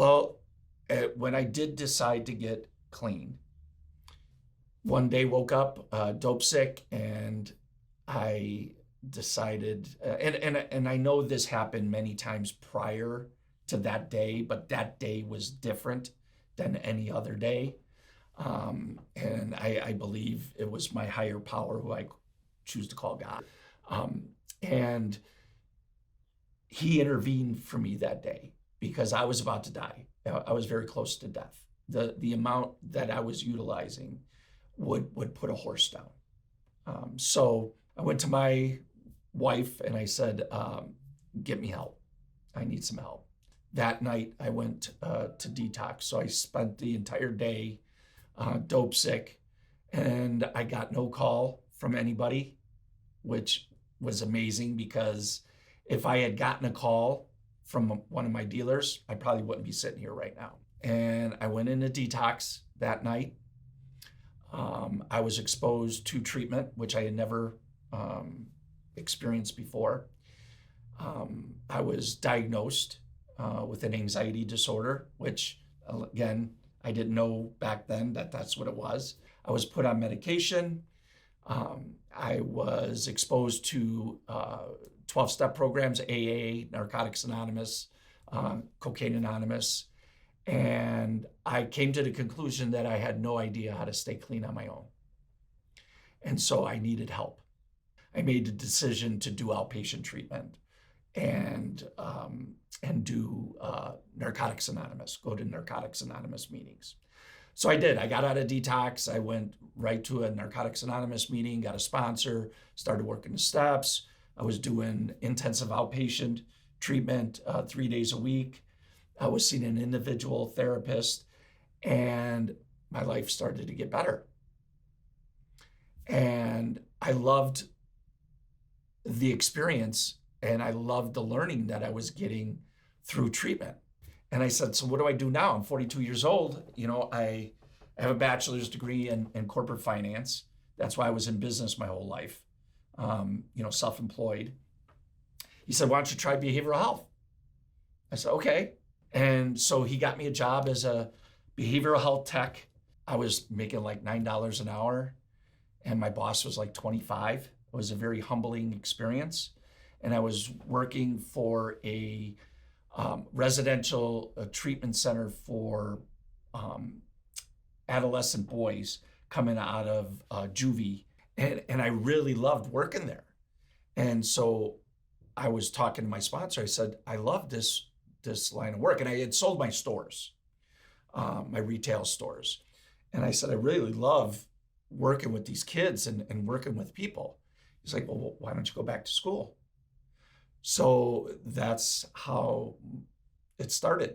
Well, when I did decide to get clean, one day woke up Dopesick, and I decided, and I know this happened many times prior to that day, but that day was different than any other day. And I believe it was my higher power, who I choose to call God. And he intervened for me that day because I was about to die. I was very close to death. The amount that I was utilizing would put a horse down. So I went to my wife and I said, get me help. I need some help. That night I went to detox. So I spent the entire day dope sick, and I got no call from anybody, which was amazing, because if I had gotten a call from one of my dealers, I probably wouldn't be sitting here right now. And I went into detox that night. I was exposed to treatment, which I had never experienced before. I was diagnosed with an anxiety disorder, which, again, I didn't know back then that that's what it was. I was put on medication. I was exposed to 12-step programs, AA, Narcotics Anonymous, Cocaine Anonymous. And I came to the conclusion that I had no idea how to stay clean on my own. And so I needed help. I made the decision to do outpatient treatment and do Narcotics Anonymous, go to Narcotics Anonymous meetings. So I did. I got out of detox. I went right to a Narcotics Anonymous meeting, got a sponsor, started working the steps. I was doing intensive outpatient treatment 3 days a week. I was seeing an individual therapist, and my life started to get better. And I loved the experience, and I loved the learning that I was getting through treatment. And I said, so what do I do now? I'm 42 years old. I have a bachelor's degree in corporate finance. That's why I was in business my whole life, self-employed. He said, why don't you try behavioral health? I said, okay. And so he got me a job as a behavioral health tech. I was making like $9 an hour, and my boss was like 25. It was a very humbling experience. And I was working for a residential treatment center for adolescent boys coming out of juvie. And I really loved working there. And so I was talking to my sponsor. I said, I love this line of work. And I had sold my stores, my retail stores. And I said, I really love working with these kids and working with people. He's like, well, why don't you go back to school? So that's how it started.